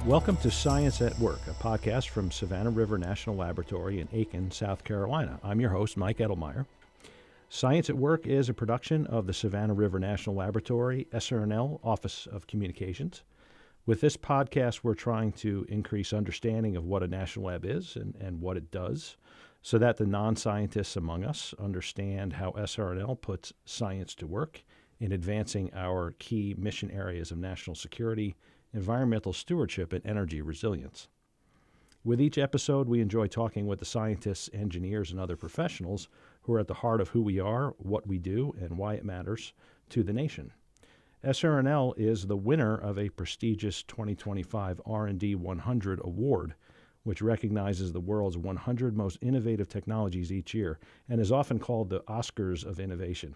Welcome to Science at Work, a podcast from Savannah River National Laboratory in Aiken, South Carolina. I'm your host, Mike Edelmeyer. Science at Work is a production of the Savannah River National Laboratory, SRNL, Office of Communications. With this podcast, we're trying to increase understanding of what a national lab is and what it does, so that the non-scientists among us understand how SRNL puts science to work in advancing our key mission areas of national security, environmental stewardship, and energy resilience. With each episode, we enjoy talking with the scientists, engineers, and other professionals who are at the heart of who we are, what we do, and why it matters to the nation. SRNL is the winner of a prestigious 2025 R&D 100 award, which recognizes the world's 100 most innovative technologies each year and is often called the Oscars of innovation.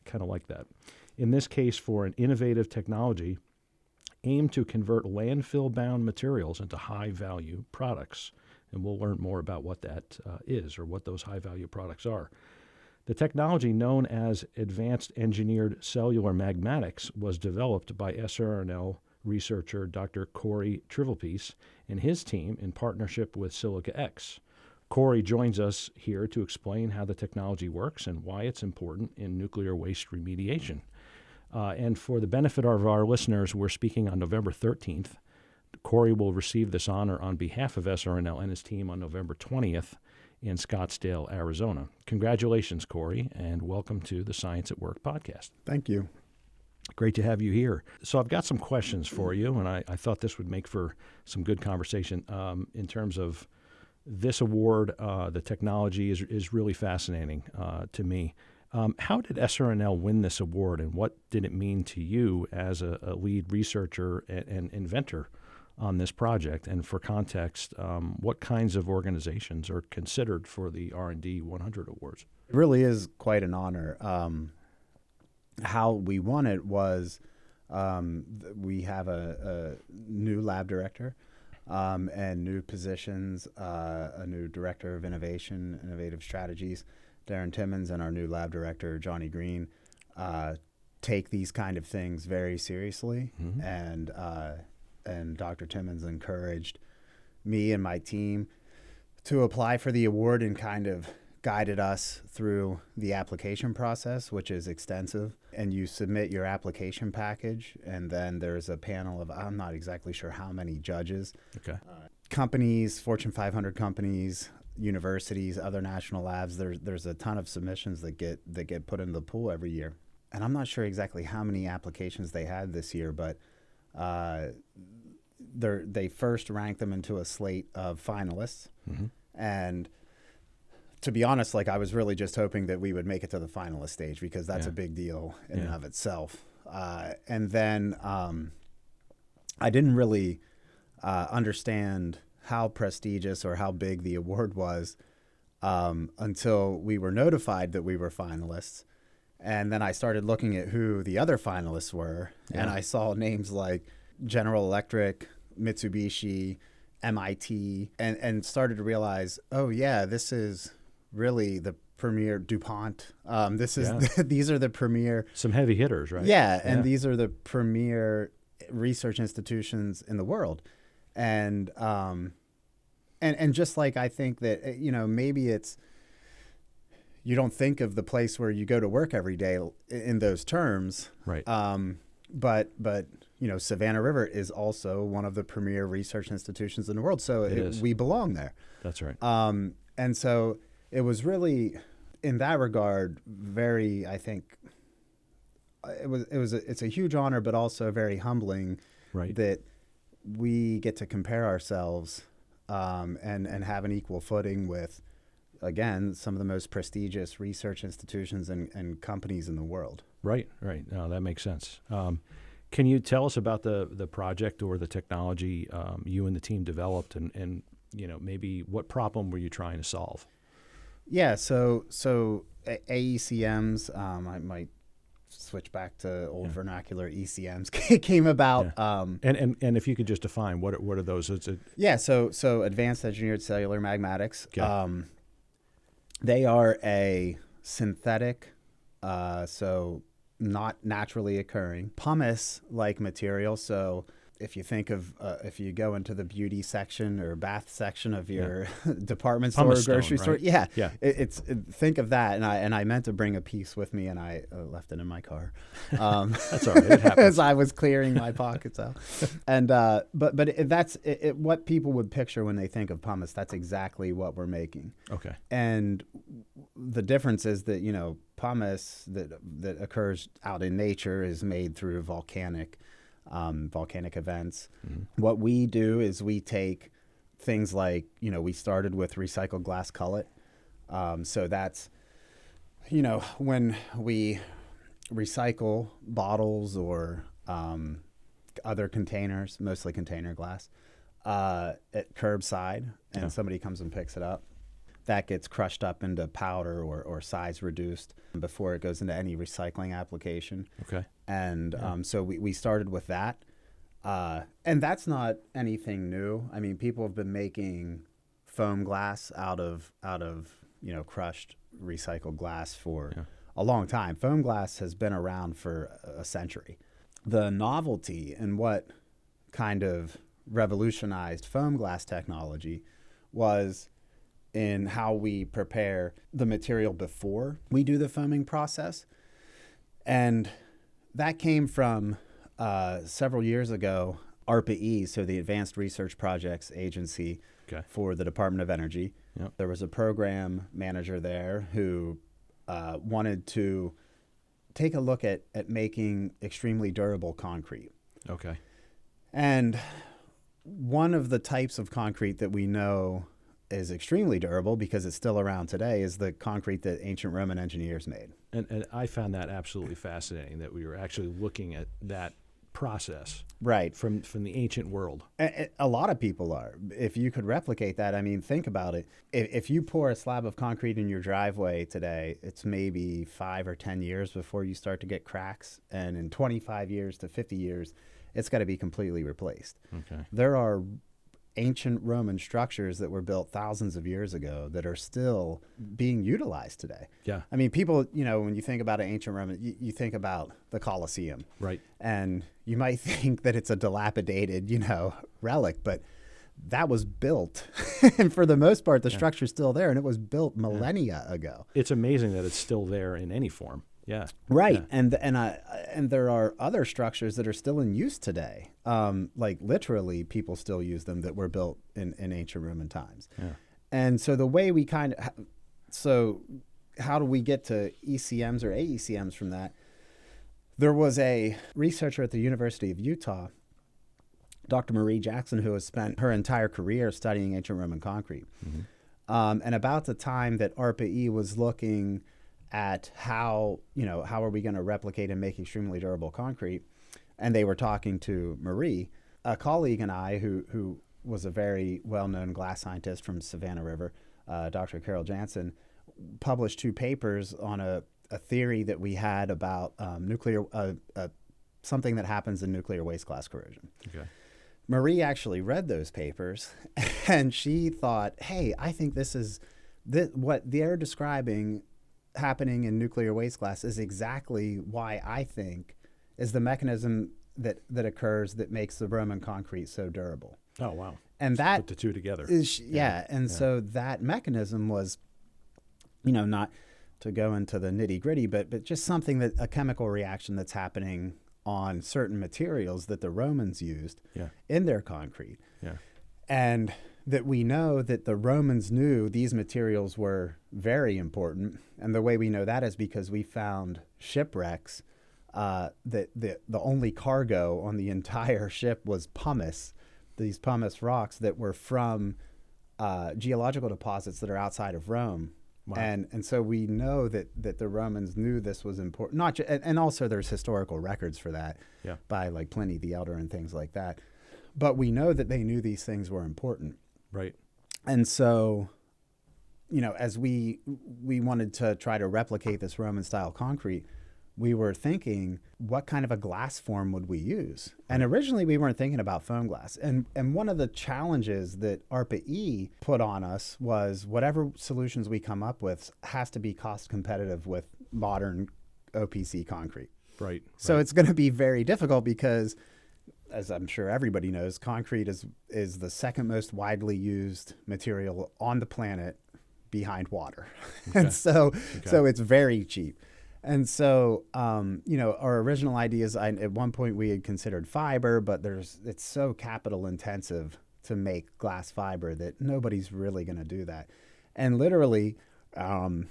Kind of like that. In this case, for an innovative technology aimed to convert landfill-bound materials into high-value products. And we'll learn more about what that is, or what those high-value products are. The technology known as Advanced Engineered Cellular Magmatics was developed by SRNL researcher Dr. Corey Trivelpiece and his team in partnership with Silica X. Corey joins us here to explain how the technology works and why it's important in nuclear waste remediation. And for the benefit of our listeners, we're speaking on November 13th. Corey will receive this honor on behalf of SRNL and his team on November 20th in Scottsdale, Arizona. Congratulations, Corey, and welcome to the Science at Work podcast. Thank you. Great to have you here. So I've got some questions for you, and I thought this would make for some good conversation in terms of this award. The technology is really fascinating to me. How did SRNL win this award, and what did it mean to you as a lead researcher and inventor on this project? And for context, what kinds of organizations are considered for the R&D 100 awards? It really is quite an honor. How we won it was we have a new lab director and new positions, a new director of innovation, innovative strategies, Darren Timmons, and our new lab director, Johnny Green, take these kind of things very seriously. Mm-hmm. And Dr. Timmons encouraged me and my team to apply for the award and kind of guided us through the application process, which is extensive. And you submit your application package, and then there's a panel of, I'm not exactly sure how many judges. Okay. Companies, Fortune 500 companies, universities, other national labs. There's a ton of submissions that get put in the pool every year. And I'm not sure exactly how many applications they had this year, but they first ranked them into a slate of finalists. Mm-hmm. And to be honest, I was really just hoping that we would make it to the finalist stage, because that's a big deal in and of itself. And then I didn't really understand how prestigious or how big the award was until we were notified that we were finalists. And then I started looking at who the other finalists were, and I saw names like General Electric, Mitsubishi, MIT, and started to realize, oh yeah, this is really the premier DuPont. These are the premier. Some heavy hitters, right? Yeah, and these are the premier research institutions in the world. And just like I think that, maybe it's, you don't think of the place where you go to work every day in those terms. Right. But Savannah River is also one of the premier research institutions in the world. So we belong there. That's right. And so it was really, in that regard, very, I think, it's a huge honor, but also very humbling. Right. That we get to compare ourselves and have an equal footing with, again, some of the most prestigious research institutions and companies in the world. Right. No, that makes sense. Can you tell us about the project or the technology you and the team developed, and maybe what problem were you trying to solve? Yeah, so AECMs, I might switch back to old vernacular, ECMs came about. Yeah. And if you could just define what are those? So Advanced Engineered Cellular Magmatics. Okay. They are a synthetic, so not naturally occurring, pumice-like material. So if you think of if you go into the beauty section or bath section of your department store or grocery store, think of that. And I meant to bring a piece with me, and I left it in my car. That's all right. It happens. As I was clearing my pockets out. And that's what people would picture when they think of pumice. That's exactly what we're making. Okay. And the difference is that pumice that occurs out in nature is made through volcanic events. Mm-hmm. What we do is we take things like, we started with recycled glass cullet. So that's, when we recycle bottles or other containers, mostly container glass, at curbside, and somebody comes and picks it up, that gets crushed up into powder or size reduced before it goes into any recycling application. Okay. And so we started with that. And that's not anything new. I mean, people have been making foam glass out of crushed recycled glass for a long time. Foam glass has been around for a century. The novelty and what kind of revolutionized foam glass technology was in how we prepare the material before we do the foaming process. And that came from several years ago, ARPA-E, so the Advanced Research Projects Agency for the Department of Energy. Yep. There was a program manager there who wanted to take a look at making extremely durable concrete. Okay. And one of the types of concrete that we know is extremely durable because it's still around today is the concrete that ancient Roman engineers made. And I found that absolutely fascinating that we were actually looking at that process from the ancient world. A lot of people are. If you could replicate that, I mean, think about it. If you pour a slab of concrete in your driveway today, it's maybe 5 or 10 years before you start to get cracks. And in 25 years to 50 years, it's got to be completely replaced. Okay. There are ancient Roman structures that were built thousands of years ago that are still being utilized today. Yeah. I mean, people, when you think about an ancient Roman, you think about the Colosseum. Right. And you might think that it's a dilapidated, relic, but that was built. And for the most part, the structure's still there, and it was built millennia ago. It's amazing that it's still there in any form. Yeah. Right. Yeah. And there are other structures that are still in use today. Like literally people still use them that were built in ancient Roman times. Yeah. And so the way we so how do we get to ECMs or AECMs from that? There was a researcher at the University of Utah, Dr. Marie Jackson, who has spent her entire career studying ancient Roman concrete. Mm-hmm. And about the time that ARPA-E was looking at how are we going to replicate and make extremely durable concrete, and they were talking to Marie, a colleague, and I, who was a very well-known glass scientist from Savannah River, Dr. Carol Jansen, published 2 papers on a theory that we had about something that happens in nuclear waste glass corrosion. Okay. Marie actually read those papers, and she thought, hey, I think what they're describing happening in nuclear waste glass is exactly why I think is the mechanism that occurs that makes the Roman concrete so durable. Oh, wow. And that put the two together. So that mechanism was, not to go into the nitty gritty, but just something a chemical reaction that's happening on certain materials that the Romans used in their concrete. Yeah. And that we know that the Romans knew these materials were very important. And the way we know that is because we found shipwrecks that the only cargo on the entire ship was pumice, these pumice rocks that were from geological deposits that are outside of Rome. Wow. And so we know that the Romans knew this was important. And also there's historical records for that by like Pliny the Elder and things like that. But we know that they knew these things were important. Right. And so, as we wanted to try to replicate this Roman style concrete, we were thinking, what kind of a glass form would we use? And originally we weren't thinking about foam glass. And one of the challenges that ARPA-E put on us was whatever solutions we come up with has to be cost competitive with modern OPC concrete. Right. So it's going to be very difficult because as I'm sure everybody knows, concrete is the second most widely used material on the planet behind water. Okay. And so Okay. it's very cheap. And so, our original ideas, at one point we had considered fiber, but it's so capital intensive to make glass fiber that nobody's really going to do that. And literally, I've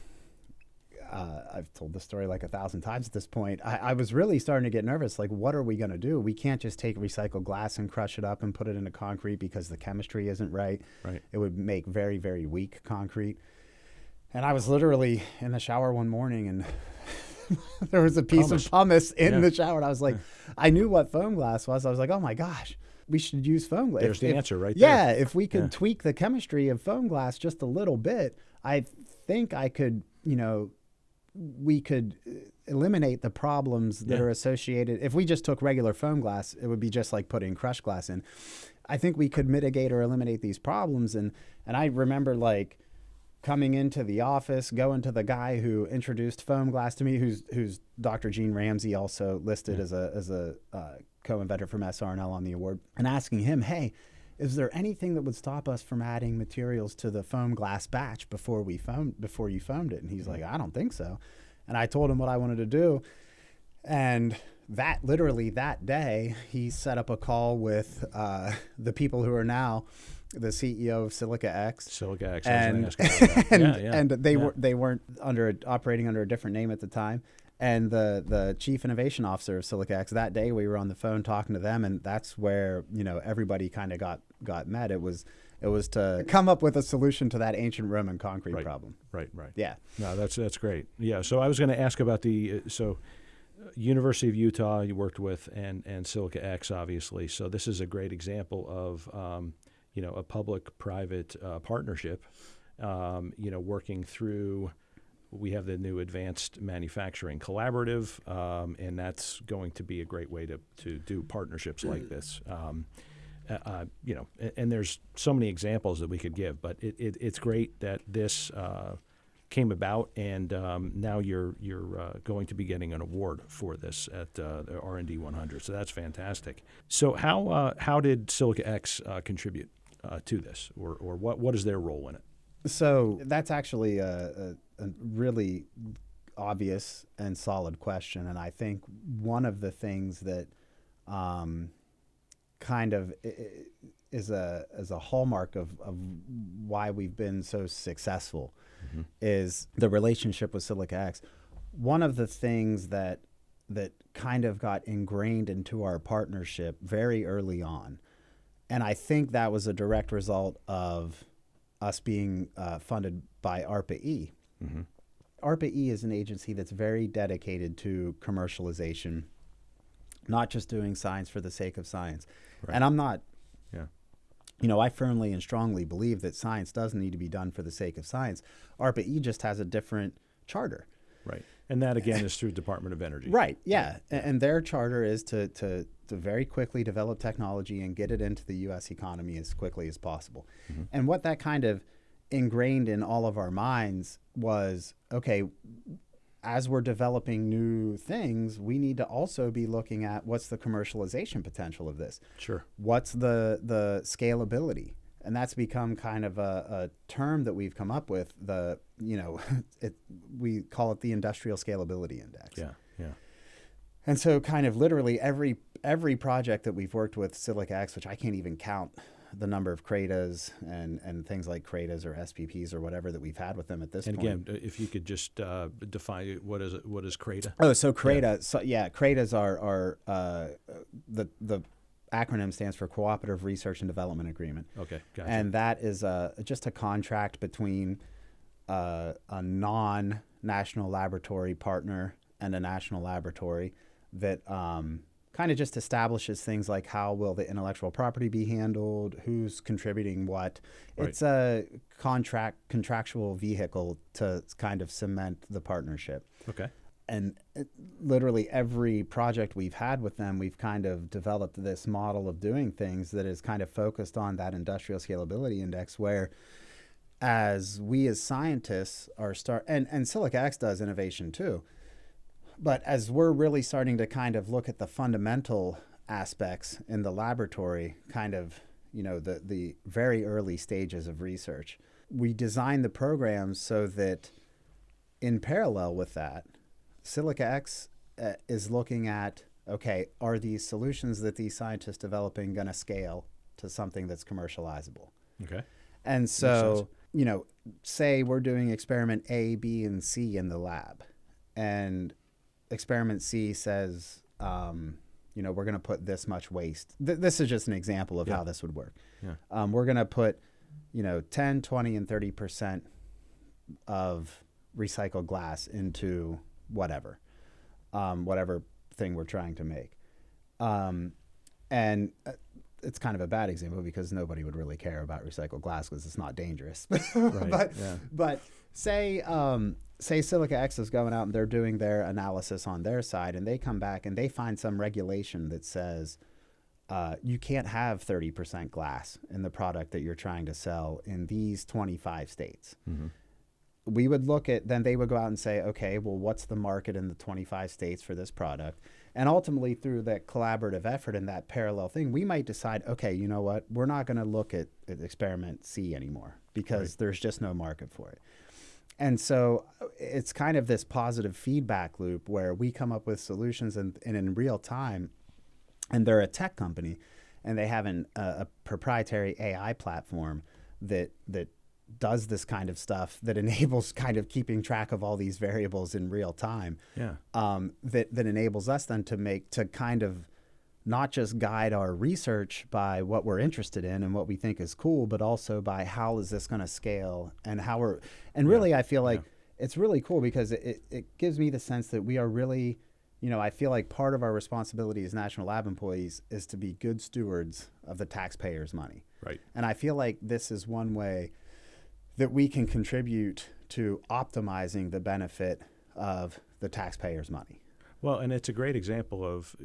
told the story like 1,000 times at this point. I was really starting to get nervous. Like, what are we going to do? We can't just take recycled glass and crush it up and put it into concrete because the chemistry isn't right. Right. It would make very, very weak concrete. And I was literally in the shower one morning and there was a piece of pumice in the shower. And I was like, I knew what foam glass was. I was like, oh my gosh, we should use foam glass. There's the answer right there. Yeah, if we could tweak the chemistry of foam glass just a little bit, I think I could, we could eliminate the problems that are associated. If we just took regular foam glass, it would be just like putting crushed glass in. I think we could mitigate or eliminate these problems. And I remember like coming into the office, going to the guy who introduced foam glass to me, who's Dr. Gene Ramsey, also listed as a co-inventor from SRNL on the award, and asking him, hey, is there anything that would stop us from adding materials to the foam glass batch before you foamed it? And he's like, I don't think so. And I told him what I wanted to do. And literally that day, he set up a call with the people who are now the CEO of Silica X. Silica X. And they weren't operating under a different name at the time. And the chief innovation officer of Silica X, that day we were on the phone talking to them, and that's where everybody kind of got met. It was to come up with a solution to that ancient Roman concrete problem. Right. Yeah. No, that's great. Yeah. So I was going to ask about the University of Utah you worked with and Silica X, obviously. So this is a great example of a public-private partnership. Working through. We have the new Advanced Manufacturing Collaborative, and that's going to be a great way to do partnerships like this. And there's so many examples that we could give, but it's great that this came about, and now you're going to be getting an award for this at the R&D 100. So that's fantastic. So how did Silica X contribute to this, or what is their role in it? So that's actually a really obvious and solid question. And I think one of the things that kind of is a hallmark of why we've been so successful is the relationship with Silica X. One of the things that kind of got ingrained into our partnership very early on, and I think that was a direct result of us being funded by ARPA-E. Mm-hmm. ARPA-E is an agency that's very dedicated to commercialization, not just doing science for the sake of science. Right. And I'm not, I firmly and strongly believe that science doesn't need to be done for the sake of science. ARPA-E just has a different charter. Right. And that, again, is through Department of Energy. Right, yeah. And their charter is to very quickly develop technology and get it into the U.S. economy as quickly as possible. Mm-hmm. And what that kind of ingrained in all of our minds was, okay, as we're developing new things, we need to also be looking at what's the commercialization potential of this. Sure. What's the scalability? And that's become kind of a term that we've come up with. We call it the Industrial Scalability Index. Yeah. And so kind of literally every project that we've worked with Silica X, which I can't even count the number of CRADAs and things like CRADAs or SPPs or whatever that we've had with them at this point. And again, if you could just define what is CRADA? Oh, so CRADA. CRADAs are the acronym stands for Cooperative Research and Development Agreement. Okay, gotcha. And that is just a contract between a non-national laboratory partner and a national laboratory that kind of just establishes things like how will the intellectual property be handled, who's contributing what. Right. It's a contractual vehicle to kind of cement the partnership. Okay. And literally every project we've had with them, we've kind of developed this model of doing things that is kind of focused on that Industrial Scalability Index, where as we as scientists are and Silica X does innovation too, but as we're really starting to kind of look at the fundamental aspects in the laboratory, kind of, the very early stages of research. We designed the programs so that in parallel with that, Silica X is looking at, okay, are these solutions that these scientists developing going to scale to something that's commercializable? Okay. And so, say we're doing experiment A, B, and C in the lab, and experiment C says, we're going to put this much waste. This is just an example of how this would work. Yeah. We're going to put, 10, 20, and 30% of recycled glass into whatever thing we're trying to make. And it's kind of a bad example because nobody would really care about recycled glass because it's not dangerous. Right. But say Silica X is going out and they're doing their analysis on their side, and they come back and they find some regulation that says you can't have 30% glass in the product that you're trying to sell in these 25 states. Mm-hmm. We would then they would go out and say, okay, well, what's the market in the 25 states for this product? And ultimately, through that collaborative effort and that parallel thing, we might decide, okay, you know what? We're not going to look at experiment C anymore because there's just no market for it. And so it's kind of this positive feedback loop where we come up with solutions and in real time, and they're a tech company, and they have a proprietary AI platform that does this kind of stuff that enables kind of keeping track of all these variables in real time. Yeah. That enables us then to kind of not just guide our research by what we're interested in and what we think is cool, but also by how is this going to scale and really I feel like it's really cool because it gives me the sense that we are really, I feel like part of our responsibility as national lab employees is to be good stewards of the taxpayers' money. Right. And I feel like this is one way that we can contribute to optimizing the benefit of the taxpayers' money. Well, and it's a great example of,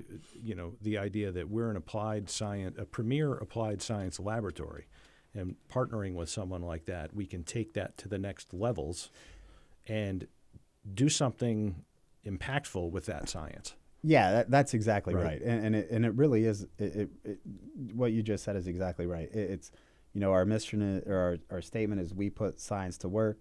the idea that we're a premier applied science laboratory, and partnering with someone like that, we can take that to the next levels and do something impactful with that science. Yeah, that's exactly right. And it really is. What you just said is exactly right. It's our mission or our statement is we put science to work.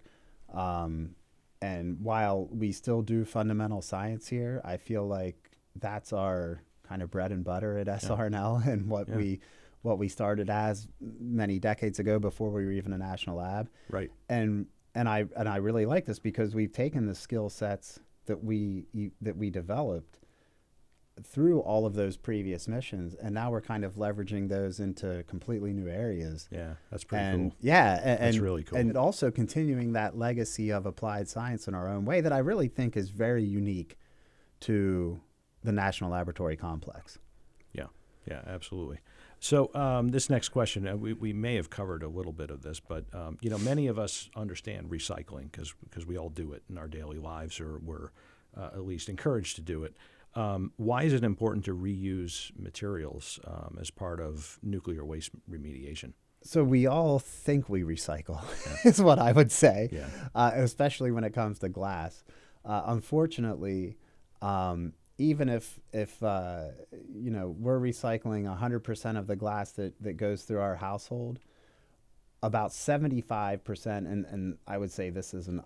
And while we still do fundamental science here, I feel like that's our kind of bread and butter at SRNL and what we started as many decades ago before we were even a national lab. Right. And I really like this because we've taken the skill sets that we developed through all of those previous missions, and now we're kind of leveraging those into completely new areas. Yeah, that's pretty cool. Yeah, that's really cool. And also continuing that legacy of applied science in our own way that I really think is very unique to the National Laboratory Complex. Yeah, absolutely. So this next question, we may have covered a little bit of this, but many of us understand recycling because we all do it in our daily lives, or we're at least encouraged to do it. Why is it important to reuse materials as part of nuclear waste remediation? So we all think we recycle, is what I would say, especially when it comes to glass. Unfortunately, even if we're recycling 100% of the glass that goes through our household, about 75%, and I would say this is an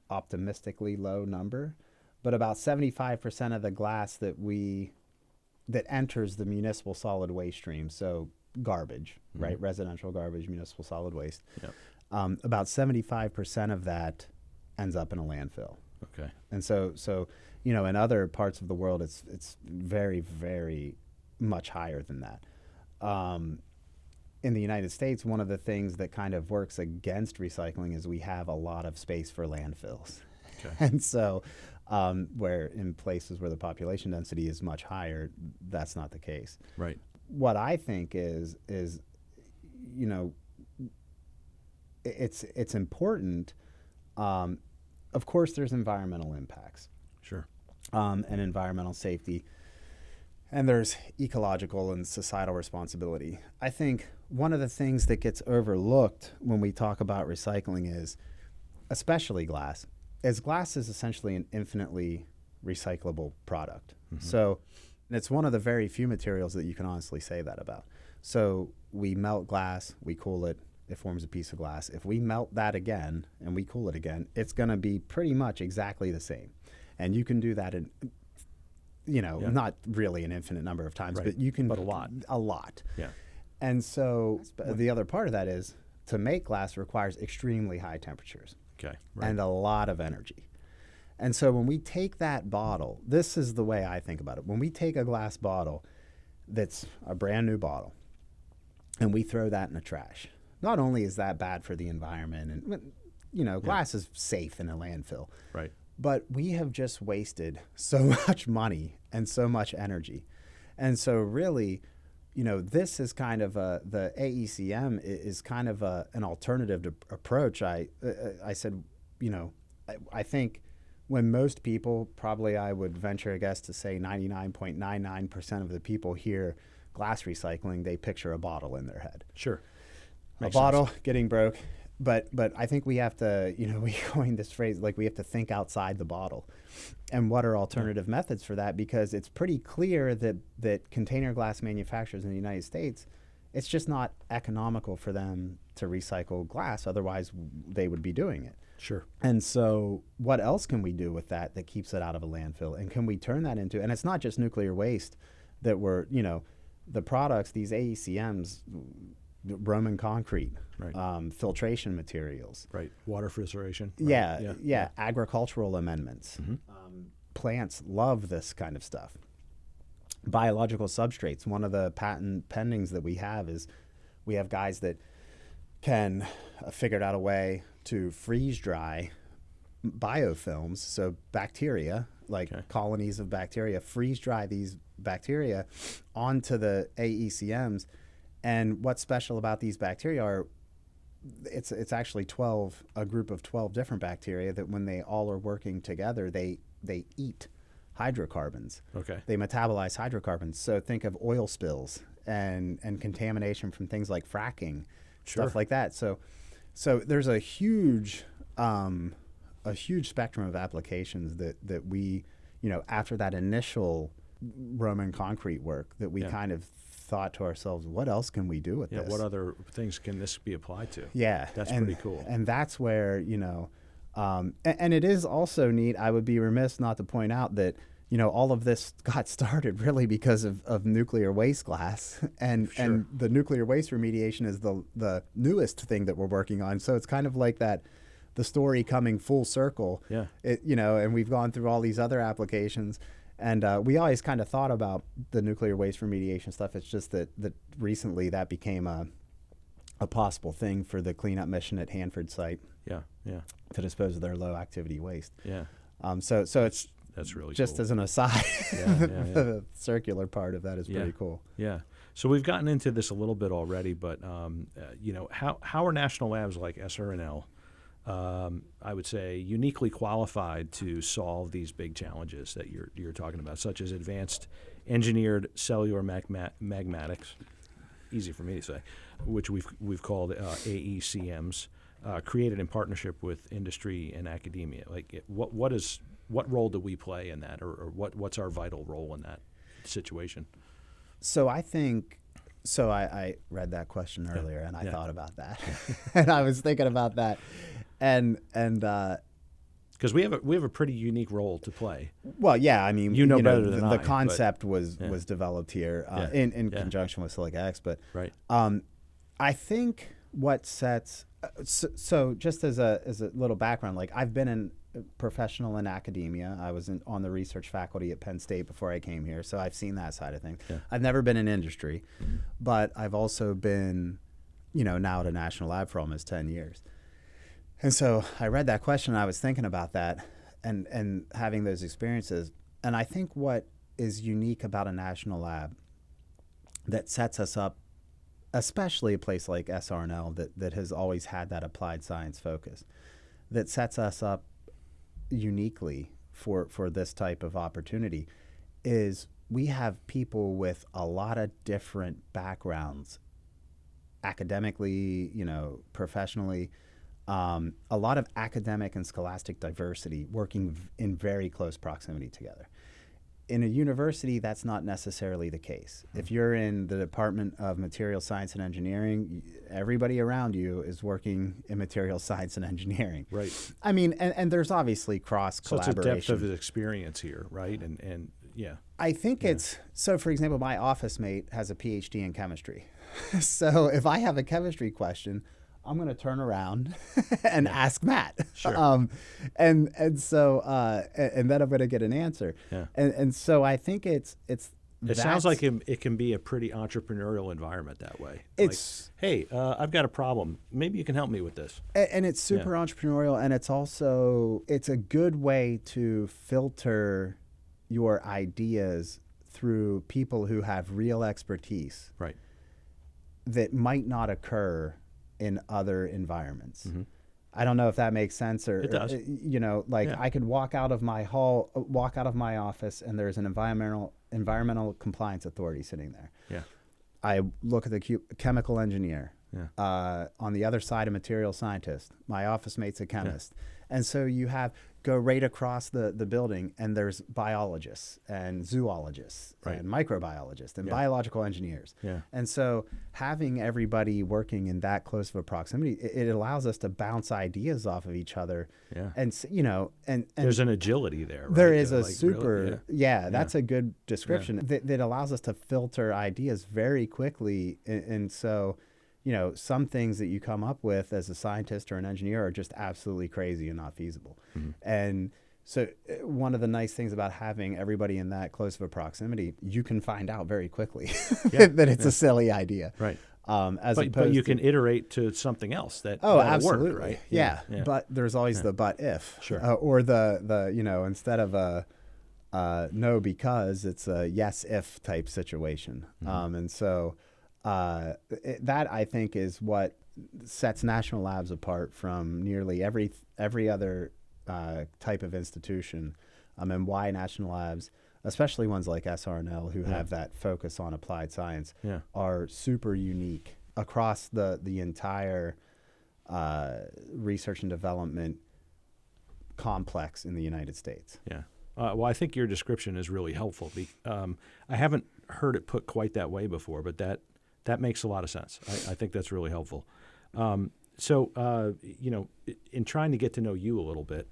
optimistically low number, but about 75% of the glass that enters the municipal solid waste stream, so garbage, right? Residential garbage, municipal solid waste. Yep. About 75% of that ends up in a landfill. Okay. And so in other parts of the world, it's very, very much higher than that. In the United States, one of the things that kind of works against recycling is we have a lot of space for landfills. Okay. And so where in places where the population density is much higher, that's not the case. Right. What I think is it's important. Of course, there's environmental impacts. Sure. And environmental safety. And there's ecological and societal responsibility. I think one of the things that gets overlooked when we talk about recycling is, especially glass, is essentially an infinitely recyclable product. Mm-hmm. So And it's one of the very few materials that you can honestly say that about. So we melt glass, we cool it, it forms a piece of glass. If we melt that again and we cool it again, it's going to be pretty much exactly the same. And you can do that in, not really an infinite number of times, right. but you can. But a lot. A lot. Yeah. And so the other part of that is to make glass requires extremely high temperatures. Okay. Right. And a lot of energy. And so when we take that bottle, this is the way I think about it. When we take a glass bottle that's a brand new bottle and we throw that in the trash, not only is that bad for the environment and, glass is safe in a landfill. Right. But we have just wasted so much money and so much energy. And so really, this is kind of the AECM is kind of an alternative approach. I said, I think when most people, probably I would venture a guess to say 99.99% of the people hear glass recycling, they picture a bottle in their head. Sure. Makes a bottle sense. Getting broke. But I think we have to, we coined this phrase, like we have to think outside the bottle. And what are alternative methods for that? Because it's pretty clear that container glass manufacturers in the United States, it's just not economical for them to recycle glass. Otherwise, they would be doing it. Sure. And so what else can we do with that keeps it out of a landfill? And can we turn that into, and it's not just nuclear waste that we're, the products, these AECMs, Roman concrete, right. Filtration materials. Right. Water filtration. Right. Yeah. Agricultural amendments. Mm-hmm. Plants love this kind of stuff. Biological substrates. One of the patent pendings that we have is we have guys that can figured out a way to freeze dry biofilms, so bacteria, like colonies of bacteria, freeze dry these bacteria onto the AECMs. And what's special about these bacteria are it's actually a group of 12 different bacteria that when they all are working together, they eat hydrocarbons. Okay. They metabolize hydrocarbons. So think of oil spills and contamination from things like fracking, stuff like that. So there's a huge spectrum of applications that we, after that initial Roman concrete work, that we kind of thought to ourselves, what else can we do with this? What other things can this be applied to? Yeah. That's pretty cool. And that's where, and it is also neat. I would be remiss not to point out that, all of this got started really because of nuclear waste glass. And the nuclear waste remediation is the newest thing that we're working on. So it's kind of like the story coming full circle. Yeah. And we've gone through all these other applications. And we always kind of thought about the nuclear waste remediation stuff. It's just that recently that became a possible thing for the cleanup mission at Hanford site. Yeah. To dispose of their low activity waste. Yeah. So that's really just cool. As an aside. The circular part of that is pretty cool. Yeah. So we've gotten into this a little bit already, but how are national labs like SRNL? I would say uniquely qualified to solve these big challenges that you're talking about, such as advanced engineered cellular magmatics, easy for me to say, which we've called AECMs, created in partnership with industry and academia. Like, what role do we play in that, or what's our vital role in that situation? So I think. So I read that question earlier, and I thought about that, and I was thinking about that. And because we have a pretty unique role to play. Well, yeah, I mean, better than I. The concept was developed here in conjunction with Silica X, but right. I think what sets so just as a little background, like I've been professional in academia. I was on the research faculty at Penn State before I came here, so I've seen that side of things. Yeah. I've never been in industry, but I've also been, now at a national lab for almost 10 years. And so I read that question, and I was thinking about that and having those experiences. And I think what is unique about a national lab that sets us up, especially a place like SRNL that has always had that applied science focus, that sets us up uniquely for this type of opportunity, is we have people with a lot of different backgrounds, academically, professionally, a lot of academic and scholastic diversity working in very close proximity together. in a university, that's not necessarily the case. If you're in the Department of Material Science and Engineering, everybody around you is working in material science and engineering. Right. I mean, and there's obviously cross collaboration. So it's a depth of experience here, right? And yeah. I think it's, so for example, my office mate has a PhD in chemistry. So if I have a chemistry question, I'm going to turn around and ask Matt. Sure. And then I'm going to get an answer. Yeah. And so I think it sounds like it can be a pretty entrepreneurial environment that way. It's like, hey, I've got a problem. Maybe you can help me with this. And it's super entrepreneurial, and it's a good way to filter your ideas through people who have real expertise. Right. That might not occur in other environments. Mm-hmm. I don't know if that makes sense, or it does. I could walk out of my office, and there's an environmental compliance authority sitting there. Yeah. I look at the chemical engineer. Yeah. On the other side, a material scientist. My office mate's a chemist. And so you go right across the building, and there's biologists and zoologists and microbiologists and biological engineers. Yeah. And so having everybody working in that close of a proximity, it allows us to bounce ideas off of each other. Yeah. And and there's an agility there. Right? There is Really? That's a good description that allows us to filter ideas very quickly. And so, some things that you come up with as a scientist or an engineer are just absolutely crazy and not feasible. Mm-hmm. And so one of the nice things about having everybody in that close of a proximity, you can find out very quickly that it's a silly idea. Right. But you can iterate to something else that absolutely. Work, right? Yeah. But there's always the but if. Sure. Or the instead of a no because, it's a yes if type situation. Mm-hmm. And so that I think is what sets national labs apart from nearly every other type of institution, and why national labs, especially ones like SRNL, who have that focus on applied science, are super unique across the entire research and development complex in the United States. Yeah. Well, I think your description is really helpful. I haven't heard it put quite that way before, but that makes a lot of sense. I think that's really helpful. So, in trying to get to know you a little bit,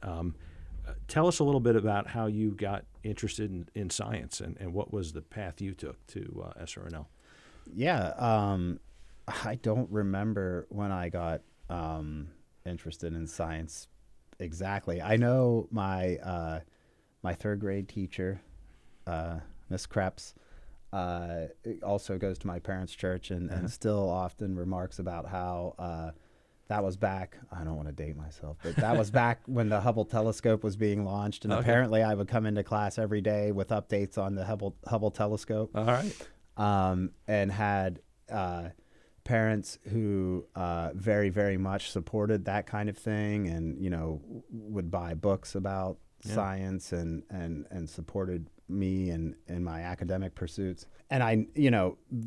tell us a little bit about how you got interested in science and what was the path you took to SRNL. Yeah, I don't remember when I got interested in science exactly. I know my third grade teacher, Miss Krebs, also goes to my parents' church and still often remarks about how that was back, I don't want to date myself, but that was back when the Hubble telescope was being launched, and apparently I would come into class every day with updates on the Hubble telescope. All right. And had parents who very, very much supported that kind of thing, and would buy books about science and supported me in my academic pursuits. And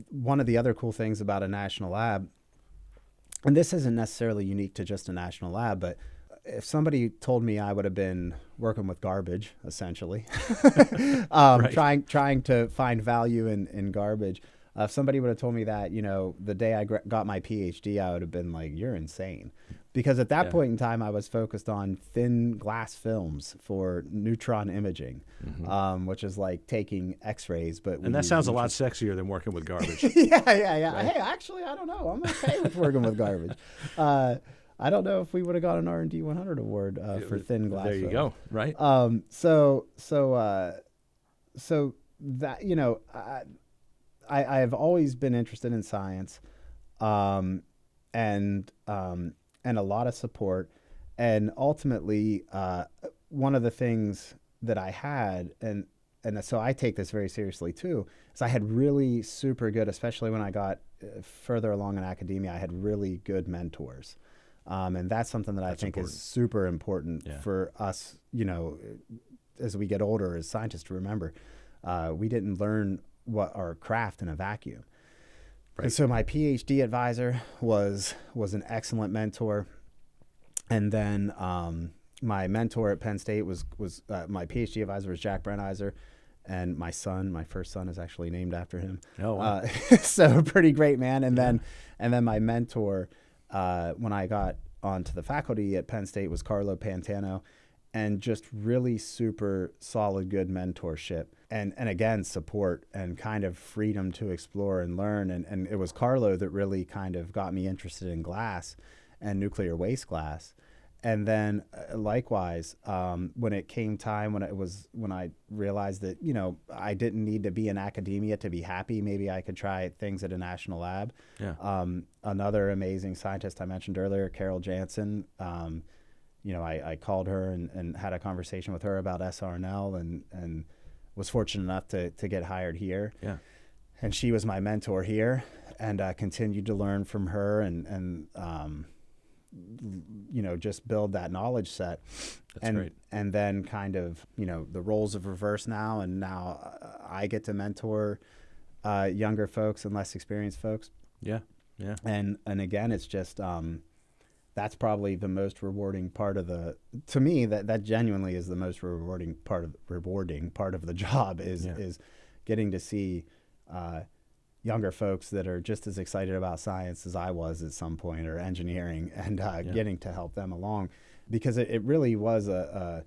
one of the other cool things about a national lab, and this isn't necessarily unique to just a national lab, but if somebody told me I would have been working with garbage, essentially, trying to find value in garbage, if somebody would have told me that, the day I got my PhD, I would have been like, you're insane. Because at that point in time, I was focused on thin glass films for neutron imaging, which is like taking X-rays. And that sounds a lot sexier than working with garbage. Yeah. Right? Hey, actually, I don't know. I'm okay with working with garbage. I don't know if we would have got an R&D 100 award for thin glass. There you go. Right. So that I have always been interested in science, and a lot of support. And ultimately, one of the things that I had, and so I take this very seriously too, is I had really super good, especially when I got further along in academia, I had really good mentors. And that's something that I think is super important for us, as we get older as scientists to remember. We didn't learn our craft in a vacuum. Right. And so my PhD advisor was an excellent mentor. And then my mentor at Penn State was my PhD advisor was Jack Brenizer. And my first son is actually named after him. Oh, wow. So pretty great, man. And then my mentor, when I got onto the faculty at Penn State, was Carlo Pantano, and just really super solid, good mentorship. And again, support and kind of freedom to explore and learn. And it was Carlo that really kind of got me interested in glass and nuclear waste glass. And then likewise, when it came time, when I realized that, I didn't need to be in academia to be happy, maybe I could try things at a national lab. Yeah. Another amazing scientist I mentioned earlier, Carol Jansen, I called her and had a conversation with her about SRNL and was fortunate enough to get hired here. Yeah. And she was my mentor here, and continued to learn from her and just build that knowledge set. That's great. And then kind of, the roles of reverse now, and now I get to mentor younger folks and less experienced folks. Yeah. Yeah. And again, it's just, that's probably the most rewarding part to me, that genuinely is the most rewarding part of the job is getting to see younger folks that are just as excited about science as I was at some point, or engineering, and getting to help them along, because it really was I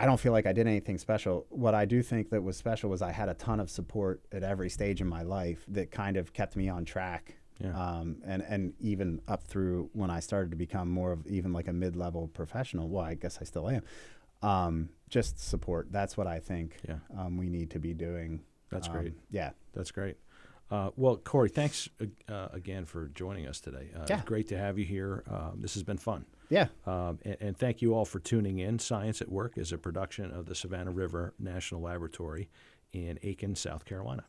don't feel like I did anything special. What I do think that was special was I had a ton of support at every stage in my life that kind of kept me on track. Yeah. And even up through when I started to become more of even like a mid-level professional. Well, I guess I still am. Just support. That's what I think we need to be doing. That's great. Yeah. That's great. Well, Corey, thanks again for joining us today. It's great to have you here. This has been fun. Yeah. And thank you all for tuning in. Science at Work is a production of the Savannah River National Laboratory in Aiken, South Carolina.